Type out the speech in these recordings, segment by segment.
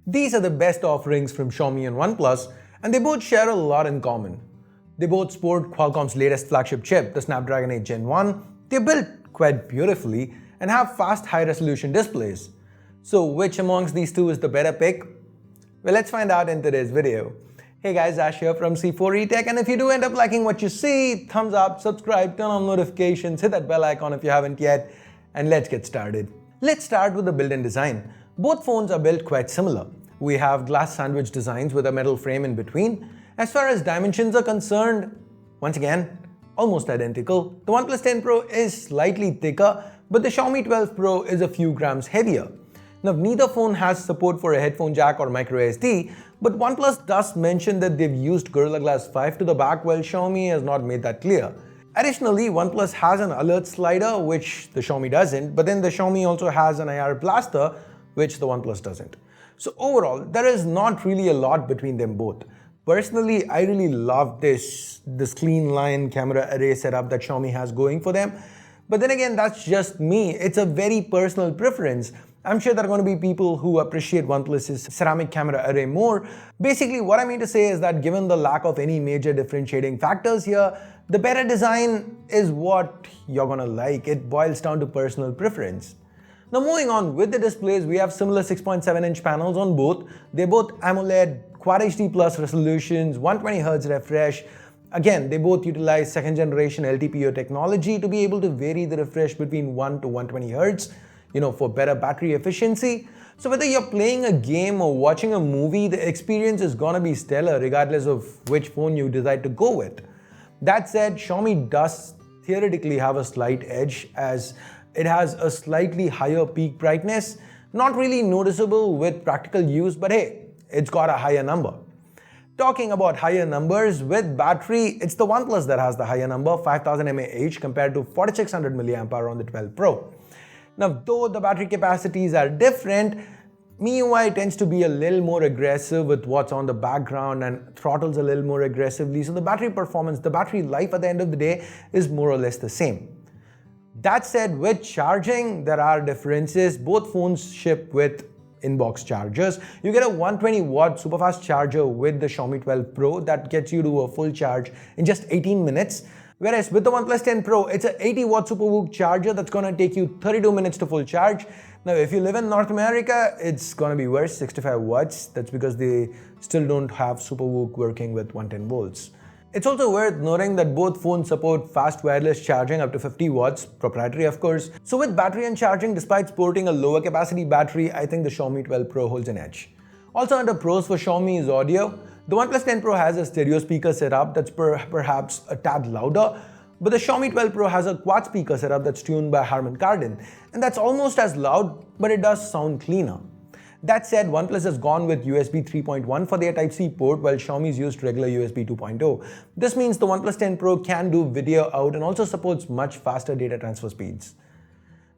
These are the best offerings from Xiaomi and OnePlus, and they both share a lot in common. They both sport Qualcomm's latest flagship chip, the Snapdragon 8 Gen 1. They're built quite beautifully and have fast high-resolution displays. So which amongst these two is the better pick? Well, let's find out in today's video. Hey guys, Ash here from C4eTech, and if you do end up liking what you see, thumbs up, subscribe, turn on notifications, hit that bell icon if you haven't yet, and let's get started. Let's start with the build and design. Both phones are built quite similar. We have glass sandwich designs with a metal frame in between. As far as dimensions are concerned, once again, almost identical. The OnePlus 10 Pro is slightly thicker, but the Xiaomi 12 Pro is a few grams heavier. Now, neither phone has support for a headphone jack or microSD, but OnePlus does mention that they've used Gorilla Glass 5 to the back, while Xiaomi has not made that clear. Additionally, OnePlus has an alert slider, which the Xiaomi doesn't, but then the Xiaomi also has an IR blaster, which the OnePlus doesn't. So overall, there is not really a lot between them both. Personally, I really love this clean line camera array setup that Xiaomi has going for them. But then again, that's just me. It's a very personal preference. I'm sure there are going to be people who appreciate OnePlus's ceramic camera array more. Basically, what I mean to say is that given the lack of any major differentiating factors here, the better design is what you're going to like. It boils down to personal preference. Now moving on with the displays, we have similar 6.7-inch panels on both. They're both AMOLED, Quad HD Plus resolutions, 120Hz refresh. Again, they both utilize second generation LTPO technology to be able to vary the refresh between 1 to 120 Hz, for better battery efficiency. So whether you're playing a game or watching a movie, the experience is gonna be stellar regardless of which phone you decide to go with. That said, Xiaomi does theoretically have a slight edge as it has a slightly higher peak brightness, not really noticeable with practical use, but hey, it's got a higher number. Talking about higher numbers, with battery, it's the OnePlus that has the higher number, 5000 mAh compared to 4600 mAh on the 12 Pro. Now, though the battery capacities are different, MIUI tends to be a little more aggressive with what's on the background and throttles a little more aggressively, so the battery performance, the battery life at the end of the day is more or less the same. That said, with charging, there are differences. Both phones ship with inbox chargers. You get a 120 watt superfast charger with the Xiaomi 12 Pro that gets you to a full charge in just 18 minutes. Whereas with the OnePlus 10 Pro, it's an 80 watt SuperVOOC charger that's gonna take you 32 minutes to full charge. Now, if you live in North America, it's gonna be worse, 65 watts. That's because they still don't have SuperVOOC working with 110 volts. It's also worth noting that both phones support fast wireless charging up to 50 watts, proprietary of course. So with battery and charging, despite sporting a lower capacity battery, I think the Xiaomi 12 Pro holds an edge. Also under pros for Xiaomi is audio. The OnePlus 10 Pro has a stereo speaker setup that's perhaps a tad louder, but the Xiaomi 12 Pro has a quad speaker setup that's tuned by Harman Kardon, and that's almost as loud, but it does sound cleaner. That said, OnePlus has gone with USB 3.1 for their Type-C port, while Xiaomi's used regular USB 2.0. This means the OnePlus 10 Pro can do video out and also supports much faster data transfer speeds.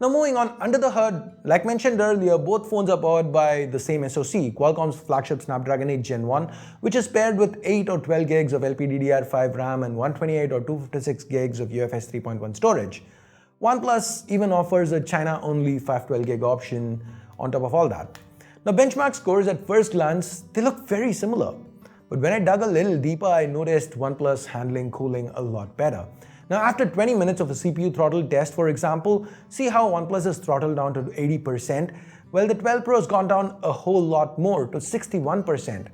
Now moving on, under the hood, like mentioned earlier, both phones are powered by the same SoC, Qualcomm's flagship Snapdragon 8 Gen 1, which is paired with 8 or 12 gigs of LPDDR5 RAM and 128 or 256 gigs of UFS 3.1 storage. OnePlus even offers a China-only 512 gig option on top of all that. Now, benchmark scores at first glance, they look very similar. But when I dug a little deeper, I noticed OnePlus handling cooling a lot better. Now, after 20 minutes of a CPU throttle test, for example, see how OnePlus is throttled down to 80%, while the 12 Pro has gone down a whole lot more to 61%.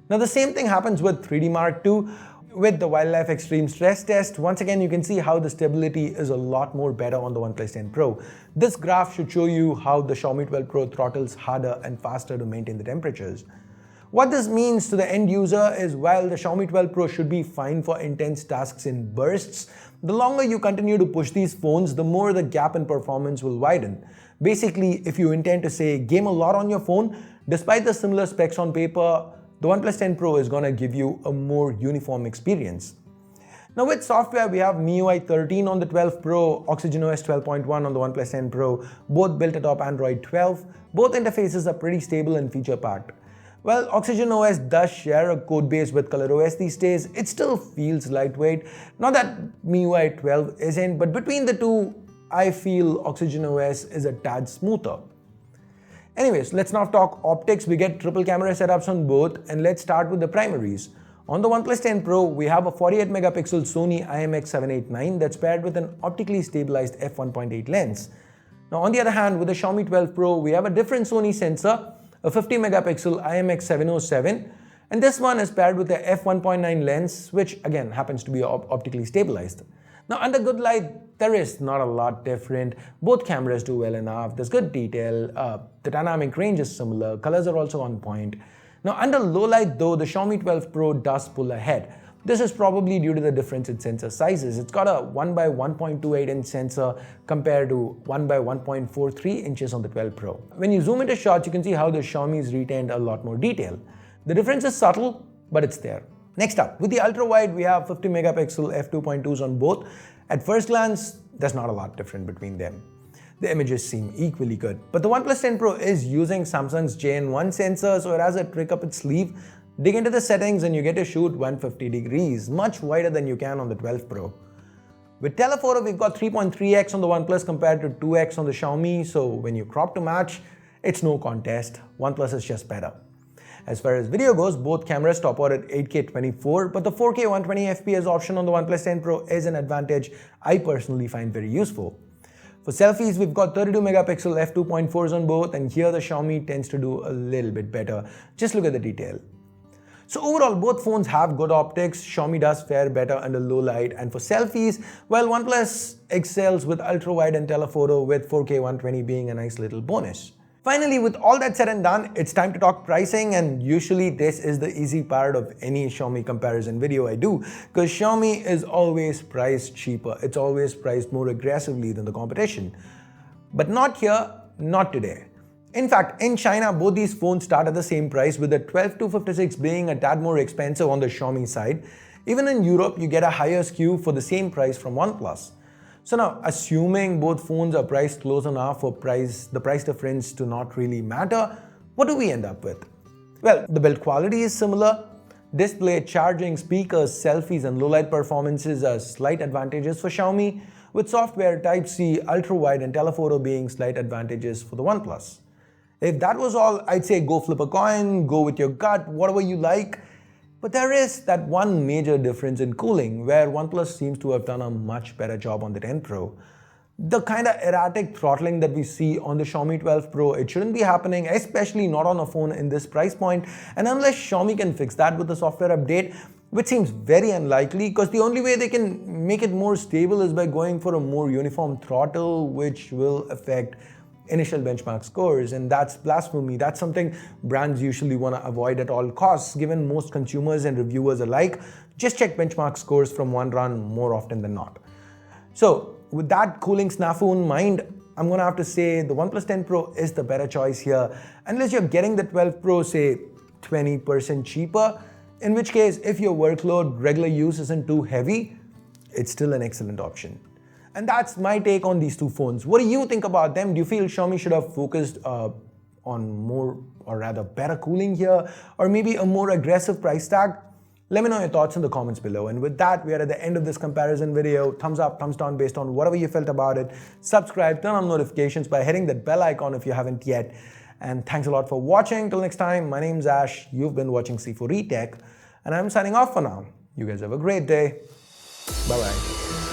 Now, the same thing happens with 3D Mark II. With the Wildlife Extreme stress test, once again you can see how the stability is a lot more better on the OnePlus 10 Pro. This graph should show you how the Xiaomi 12 Pro throttles harder and faster to maintain the temperatures. What this means to the end user is while the Xiaomi 12 Pro should be fine for intense tasks in bursts, the longer you continue to push these phones, the more the gap in performance will widen. Basically, if you intend to say game a lot on your phone, despite the similar specs on paper, the OnePlus 10 Pro is going to give you a more uniform experience. Now with software, we have MIUI 13 on the 12 Pro, OxygenOS 12.1 on the OnePlus 10 Pro, both built atop Android 12. Both interfaces are pretty stable and feature-packed. While OxygenOS does share a codebase with ColorOS these days, it still feels lightweight. Not that MIUI 12 isn't, but between the two, I feel OxygenOS is a tad smoother. Anyways, let's now talk optics. We get triple camera setups on both, and let's start with the primaries. On the OnePlus 10 Pro, we have a 48 megapixel Sony IMX789 that's paired with an optically stabilized f1.8 lens. Now on the other hand, with the Xiaomi 12 Pro, we have a different Sony sensor, a 50 megapixel IMX707, and this one is paired with a f1.9 lens, which again happens to be optically stabilized. Now under good light, there is not a lot different. Both cameras do well enough. There's good detail. The dynamic range is similar. Colors are also on point. Now under low light though, the Xiaomi 12 Pro does pull ahead. This is probably due to the difference in sensor sizes. It's got a 1 by 1.28 inch sensor compared to 1 by 1.43 inches on the 12 Pro. When you zoom into shots, you can see how the Xiaomi's retained a lot more detail. The difference is subtle, but it's there. Next up, with the ultra wide, we have 50 megapixel f2.2s on both. At first glance, there's not a lot different between them. The images seem equally good. But the OnePlus 10 Pro is using Samsung's JN1 sensor, so it has a trick up its sleeve. Dig into the settings and you get to shoot 150 degrees, much wider than you can on the 12 Pro. With telephoto, we've got 3.3x on the OnePlus compared to 2x on the Xiaomi, so when you crop to match, it's no contest. OnePlus is just better. As far as video goes, both cameras top out at 8K 24, but the 4K 120fps option on the OnePlus 10 Pro is an advantage I personally find very useful. For selfies, we've got 32 megapixel f2.4s on both, and here the Xiaomi tends to do a little bit better. Just look at the detail. So overall, both phones have good optics. Xiaomi does fare better under low light, and for selfies, well, OnePlus excels with ultra wide and telephoto, with 4K 120 being a nice little bonus. Finally, with all that said and done, it's time to talk pricing, and usually this is the easy part of any Xiaomi comparison video I do, because Xiaomi is always priced cheaper. It's always priced more aggressively than the competition. But not here, not today. In fact, in China, both these phones start at the same price, with the 12256 being a tad more expensive on the Xiaomi side. Even in Europe, you get a higher SKU for the same price from OnePlus. So now, assuming both phones are priced close enough for the price difference to not really matter, what do we end up with? Well, the build quality is similar. Display, charging, speakers, selfies, and low-light performances are slight advantages for Xiaomi, with software, Type-C, ultra-wide, and telephoto being slight advantages for the OnePlus. If that was all, I'd say go flip a coin, go with your gut, whatever you like. But there is that one major difference in cooling, where OnePlus seems to have done a much better job on the 10 Pro. The kind of erratic throttling that we see on the Xiaomi 12 Pro, it shouldn't be happening, especially not on a phone in this price point. And unless Xiaomi can fix that with a software update, which seems very unlikely, because the only way they can make it more stable is by going for a more uniform throttle, which will affect initial benchmark scores, and that's blasphemy. That's something brands usually want to avoid at all costs, given most consumers and reviewers alike just check benchmark scores from one run more often than not. So with that cooling snafu in mind, I'm going to have to say the OnePlus 10 Pro is the better choice here, unless you're getting the 12 Pro, say 20% cheaper, in which case if your workload, regular use isn't too heavy, it's still an excellent option. And that's my take on these two phones. What do you think about them? Do you feel Xiaomi should have focused on more, or rather better cooling here, or maybe a more aggressive price tag? Let me know your thoughts in the comments below. And with that, we are at the end of this comparison video. Thumbs up, thumbs down based on whatever you felt about it. Subscribe, turn on notifications by hitting that bell icon if you haven't yet. And thanks a lot for watching. Till next time, my name's Ash. You've been watching C4E Tech, and I'm signing off for now. You guys have a great day. Bye-bye.